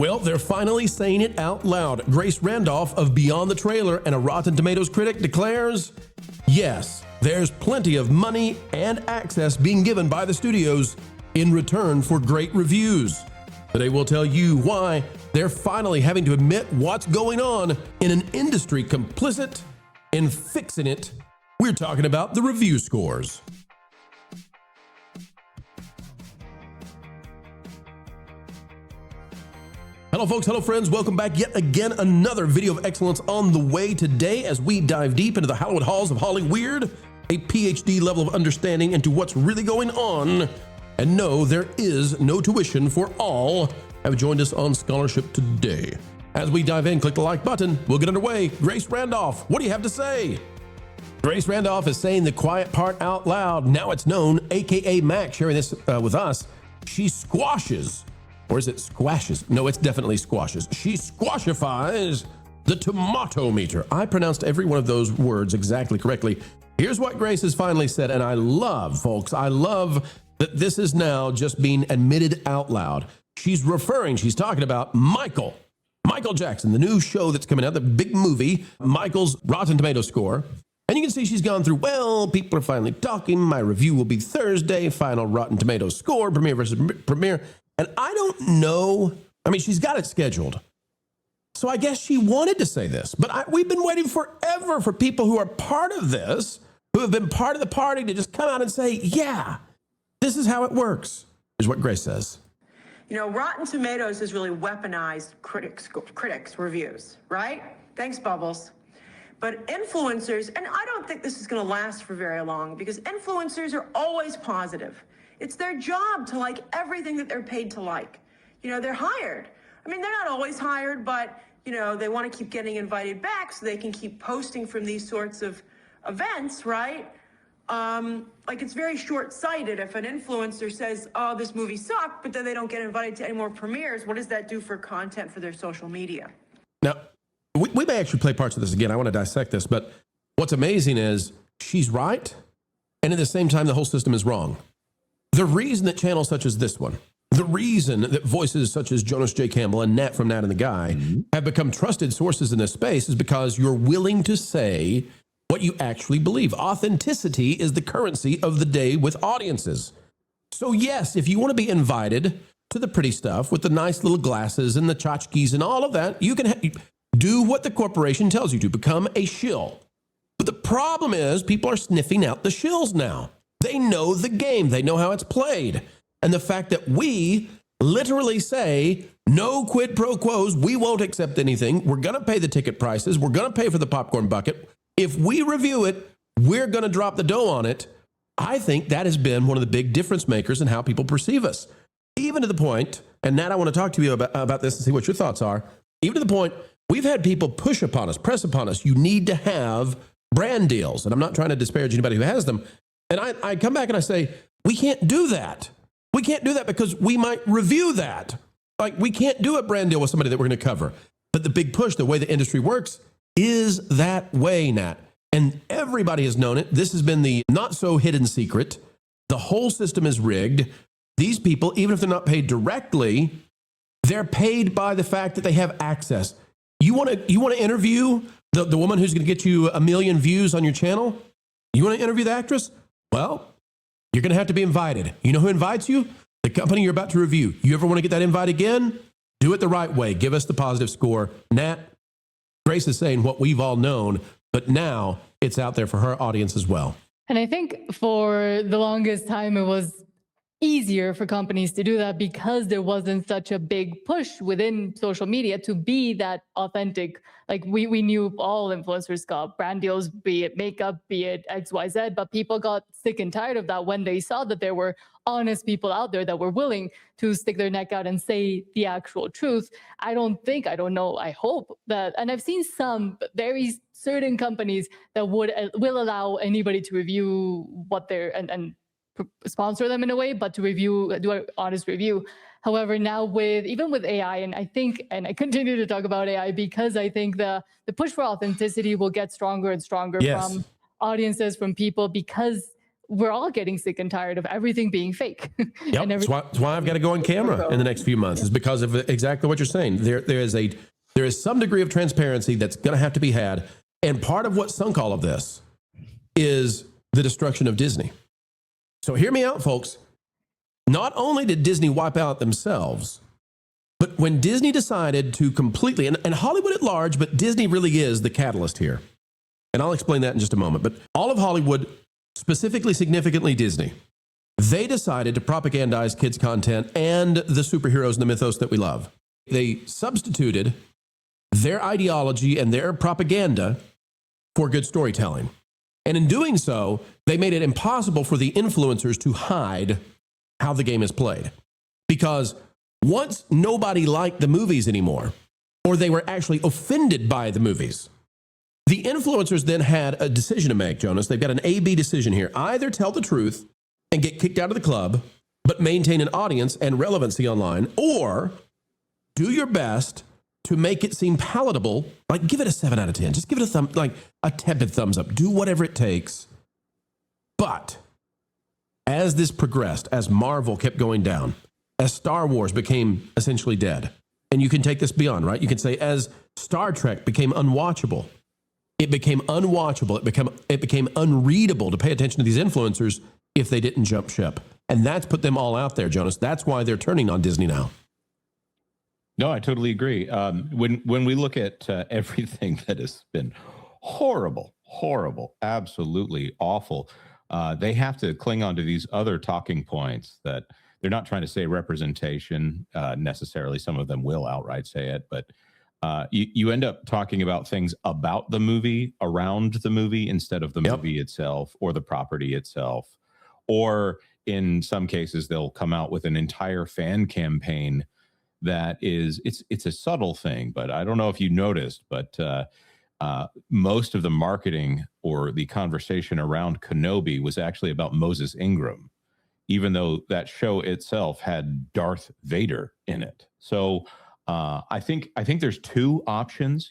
Well, they're finally saying it out loud. Grace Randolph of Beyond the Trailer and a Rotten Tomatoes critic declares, yes, there's plenty of money and access being given by the studios in return for great reviews. Today we'll tell you why they're finally having to admit what's going on in an industry complicit in fixing it. We're talking about the review scores. Hello folks, hello friends, welcome back yet again. Another video of excellence on the way today as we dive deep into the Hollywood halls of Hollyweird, a PhD level of understanding into what's really going on. And no, there is no tuition for all have joined us on scholarship today. As we dive in, click the like button, we'll get underway. Grace Randolph, what do you have to say? Grace Randolph is saying the quiet part out loud. Now it's known, AKA Mac, sharing this with us. She squashes. Or is it squashes? No, it's definitely squashes. She squashifies the tomato meter. I pronounced every one of those words exactly correctly. Here's what Grace has finally said, and I love, folks, I love that this is now just being admitted out loud. She's talking about Michael Jackson, the new show that's coming out, the big movie, Michael's Rotten Tomato score. And you can see she's gone through, well, people are finally talking. My review will be Thursday, final Rotten Tomato score, premiere versus premiere. And I don't know, I mean, she's got it scheduled. So I guess she wanted to say this, but we've been waiting forever for people who are part of this, who have been part of the party to just come out and say, yeah, this is how it works, is what Grace says. You know, Rotten Tomatoes has really weaponized critics' reviews, right? Thanks, Bubbles. But influencers, and I don't think this is going to last for very long because influencers are always positive. It's their job to like everything that they're paid to like. You know, they're hired. I mean, they're not always hired, but, you know, they want to keep getting invited back so they can keep posting from these sorts of events, right? Like, it's very short-sighted if an influencer says, oh, this movie sucked, but then they don't get invited to any more premieres. What does that do for content for their social media? Now, we may actually play parts of this again. I want to dissect this, but what's amazing is she's right, and at the same time, the whole system is wrong. The reason that channels such as this one, the reason that voices such as Jonas J. Campbell and Nat from Nat and the Guy have become trusted sources in this space is because you're willing to say what you actually believe. Authenticity is the currency of the day with audiences. So yes, if you want to be invited to the pretty stuff with the nice little glasses and the tchotchkes and all of that, you can do what the corporation tells you to, become a shill. But the problem is people are sniffing out the shills now. They know the game. They know how it's played. And the fact that we literally say, no quid pro quos, we won't accept anything. We're going to pay the ticket prices. We're going to pay for the popcorn bucket. If we review it, we're going to drop the dough on it. I think that has been one of the big difference makers in how people perceive us. Even to the point, and Nat, I want to talk to you about this and see what your thoughts are. Even to the point, we've had people push upon us, press upon us. You need to have brand deals. And I'm not trying to disparage anybody who has them. And I come back and I say, we can't do that. We can't do that because we might review that. Like, we can't do a brand deal with somebody that we're going to cover. But the big push, the way the industry works, is that way, Nat. And everybody has known it. This has been the not so hidden secret. The whole system is rigged. These people, even if they're not paid directly, they're paid by the fact that they have access. You want to interview the woman who's going to get you 1 million views on your channel? You want to interview the actress? Well, you're going to have to be invited. You know who invites you? The company you're about to review. You ever want to get that invite again? Do it the right way. Give us the positive score. Nat, Grace is saying what we've all known, but now it's out there for her audience as well. And I think for the longest time, it was easier for companies to do that because there wasn't such a big push within social media to be that authentic. Like we knew all influencers got brand deals, be it makeup, be it XYZ, but people got sick and tired of that when they saw that there were honest people out there that were willing to stick their neck out and say the actual truth. I don't know, I hope that, and I've seen some very certain companies that will allow anybody to review what they're, and sponsor them in a way, but to do an honest review. However, now even with AI, and I continue to talk about AI because I think the push for authenticity will get stronger and stronger from audiences, from people, because we're all getting sick and tired of everything being fake. Yep. That's why I've got to go on camera in the next few months, is because of exactly what you're saying. There is some degree of transparency that's going to have to be had. And part of what sunk all of this is the destruction of Disney. So hear me out, folks. Not only did Disney wipe out themselves, but when Disney decided to completely, and Hollywood at large, but Disney really is the catalyst here. And I'll explain that in just a moment. But all of Hollywood, specifically, significantly Disney, they decided to propagandize kids' content and the superheroes and the mythos that we love. They substituted their ideology and their propaganda for good storytelling. And in doing so, they made it impossible for the influencers to hide how the game is played. Because once nobody liked the movies anymore, or they were actually offended by the movies, the influencers then had a decision to make, Jonas. They've got an A-B decision here. Either tell the truth and get kicked out of the club, but maintain an audience and relevancy online, or do your best to make it seem palatable. Like, give it a 7 out of 10. Just give it a tepid thumbs up. Do whatever it takes. But as this progressed, as Marvel kept going down, as Star Wars became essentially dead, and you can take this beyond, right? You can say as Star Trek became unwatchable, it became unwatchable. It became unreadable to pay attention to these influencers if they didn't jump ship. And that's put them all out there, Jonas. That's why they're turning on Disney now. No, I totally agree. When we look at everything that has been horrible, absolutely awful, they have to cling on to these other talking points that they're not trying to say representation necessarily. Some of them will outright say it, but you end up talking about things about the movie, around the movie, instead of the movie itself or the property itself. Or in some cases, they'll come out with an entire fan campaign that is, it's a subtle thing, but I don't know if you noticed, but most of the marketing or the conversation around Kenobi was actually about Moses Ingram, even though that show itself had Darth Vader in it. So I think there's two options,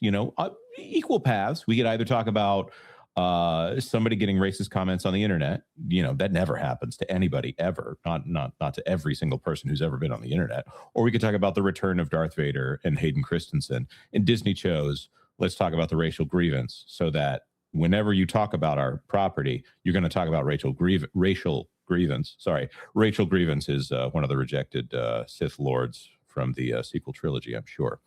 equal paths. We could either talk about somebody getting racist comments on the internet, that never happens to anybody ever, not to every single person who's ever been on the internet. Or we could talk about the return of Darth Vader and Hayden Christensen. And Disney chose, let's talk about the racial grievance, so that whenever you talk about our property, you're going to talk about racial grievance. Sorry, Rachel Grievance is one of the rejected Sith Lords from the sequel trilogy, I'm sure.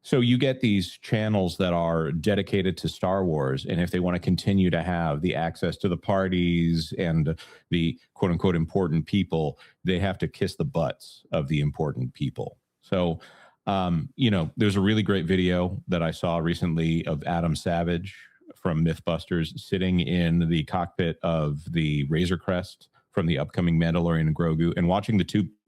So you get these channels that are dedicated to Star Wars, and if they want to continue to have the access to the parties and the quote unquote important people, they have to kiss the butts of the important people. So, there's a really great video that I saw recently of Adam Savage from Mythbusters sitting in the cockpit of the Razor Crest from the upcoming Mandalorian and Grogu, and watching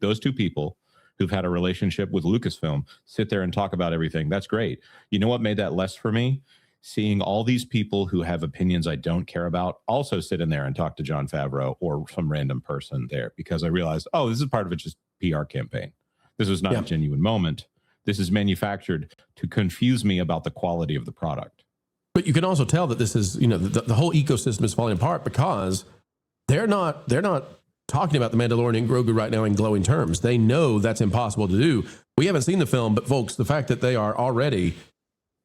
those two people who've had a relationship with Lucasfilm sit there and talk about everything. That's great. You know what made that less for me? Seeing all these people who have opinions I don't care about also sit in there and talk to Jon Favreau or some random person there, because I realized, this is part of it, just PR campaign. This is not a genuine moment. This is manufactured to confuse me about the quality of the product. But you can also tell that this is, the whole ecosystem is falling apart, because they're not talking about the Mandalorian and Grogu right now in glowing terms. They know that's impossible to do. We haven't seen the film, but folks, the fact that they are already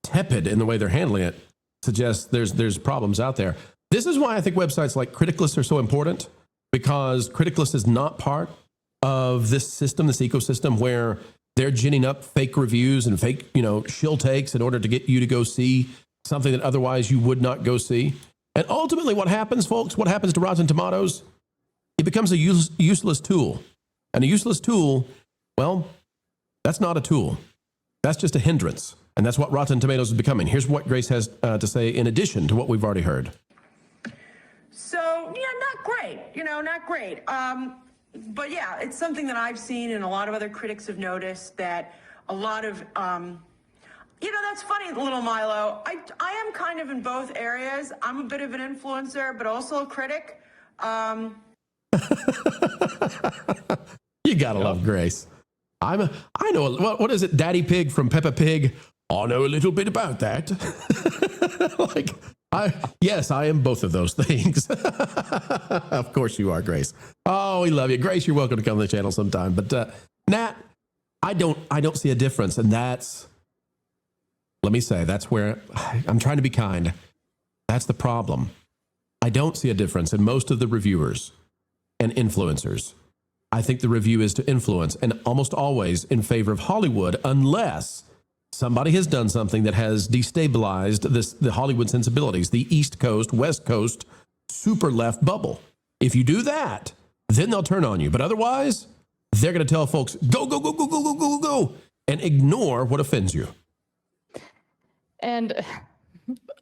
tepid in the way they're handling it suggests there's problems out there. This is why I think websites like Criticlist are so important, because Criticlist is not part of this system, this ecosystem where they're ginning up fake reviews and fake, shill takes in order to get you to go see something that otherwise you would not go see. And ultimately what happens, folks, what happens to Rotten Tomatoes? It becomes a useless tool. And a useless tool, well, that's not a tool. That's just a hindrance. And that's what Rotten Tomatoes is becoming. Here's what Grace has to say in addition to what we've already heard. So, not great. Not great. But yeah, it's something that I've seen, and a lot of other critics have noticed that a lot of, that's funny, little Milo. I am kind of in both areas. I'm a bit of an influencer, but also a critic. You gotta love Grace. I know, what is it, Daddy Pig from Peppa Pig? I know a little bit about that. Yes, I am both of those things. Of course you are, Grace. Oh, we love you. Grace, you're welcome to come to the channel sometime. But Nat, I don't see a difference. And that's, let me say, that's where I'm trying to be kind. That's the problem. I don't see a difference in most of the reviewers and influencers. I think the review is to influence, and almost always in favor of Hollywood, unless somebody has done something that has destabilized the Hollywood sensibilities, the East Coast, West Coast, super left bubble. If you do that, then they'll turn on you. But otherwise, they're going to tell folks, go, go, go, go, go, go, go, go, and ignore what offends you. And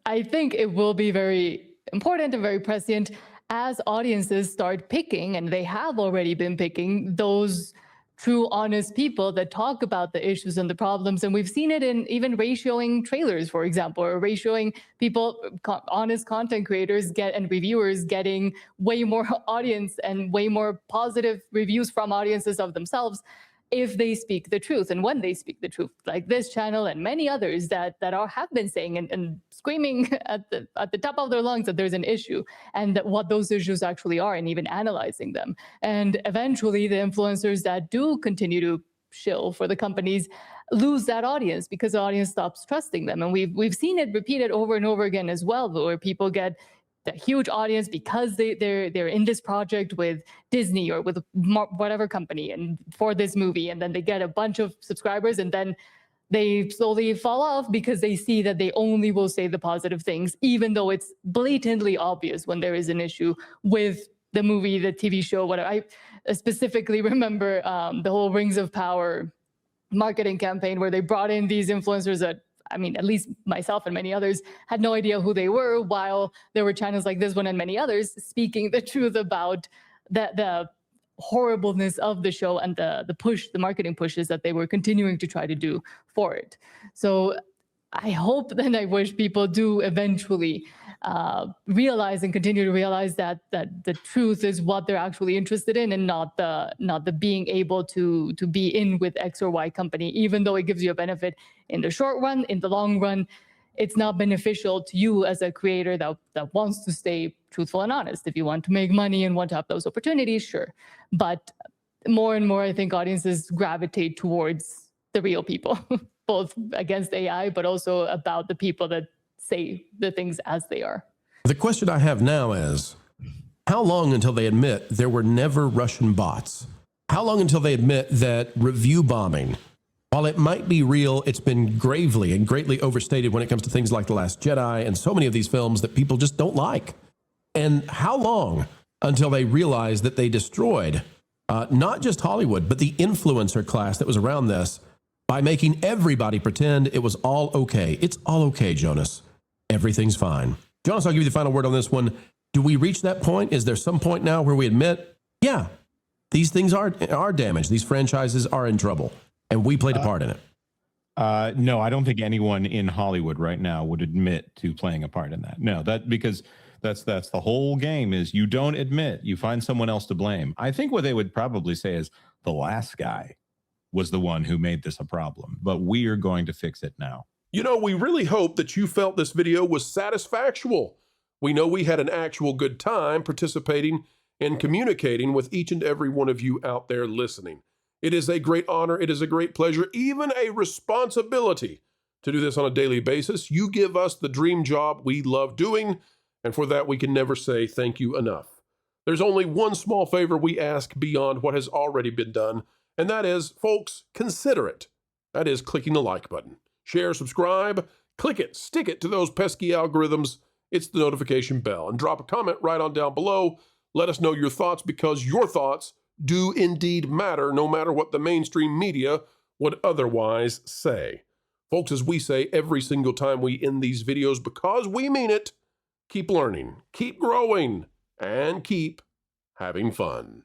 I think it will be very important and very prescient as audiences start picking, and they have already been picking, those true, honest people that talk about the issues and the problems. And we've seen it in even ratioing trailers, for example, or ratioing people, honest content creators and reviewers getting way more audience and way more positive reviews from audiences of themselves if they speak the truth and when they speak the truth, like this channel and many others that have been saying and screaming at the top of their lungs that there's an issue and that what those issues actually are, and even analyzing them. And eventually the influencers that do continue to shill for the companies lose that audience because the audience stops trusting them. And we've seen it repeated over and over again as well, where people get a huge audience because they're in this project with Disney or with whatever company and for this movie, and then they get a bunch of subscribers, and then they slowly fall off because they see that they only will say the positive things, even though it's blatantly obvious when there is an issue with the movie, the TV show, whatever. I specifically remember the whole Rings of Power marketing campaign where they brought in these influencers that, I mean, at least myself and many others had no idea who they were, while there were channels like this one and many others speaking the truth about the horribleness of the show and the marketing pushes that they were continuing to try to do for it. So I hope and I wish people do eventually realize and continue to realize that the truth is what they're actually interested in, and not the being able to be in with X or Y company, even though it gives you a benefit in the short run. In the long run, it's not beneficial to you as a creator that wants to stay truthful and honest. If you want to make money and want to have those opportunities, sure. But more and more, I think audiences gravitate towards the real people, both against AI, but also about the people that say the things as they are. The question I have now is, how long until they admit there were never Russian bots? How long until they admit that review bombing, while it might be real, it's been gravely and greatly overstated when it comes to things like The Last Jedi and so many of these films that people just don't like? And how long until they realize that they destroyed not just Hollywood, but the influencer class that was around this by making everybody pretend it was all okay? It's all okay, Jonas. Everything's fine. Jonas, I'll give you the final word on this one. Do we reach that point? Is there some point now where we admit, yeah, these things are damaged. These franchises are in trouble, and we played a part in it? No, I don't think anyone in Hollywood right now would admit to playing a part in that. No, because that's the whole game, is you don't admit, you find someone else to blame. I think what they would probably say is the last guy was the one who made this a problem, but we are going to fix it now. You know, we really hope that you felt this video was satisfactual. We know we had an actual good time participating and communicating with each and every one of you out there listening. It is a great honor. It is a great pleasure, even a responsibility to do this on a daily basis. You give us the dream job we love doing, and for that we can never say thank you enough. There's only one small favor we ask beyond what has already been done, and that is, folks, consider it. That is clicking the like button. Share, subscribe, click it, stick it to those pesky algorithms. It's the notification bell, and drop a comment right on down below. Let us know your thoughts, because your thoughts do indeed matter, no matter what the mainstream media would otherwise say. Folks, as we say every single time we end these videos, because we mean it, keep learning, keep growing, and keep having fun.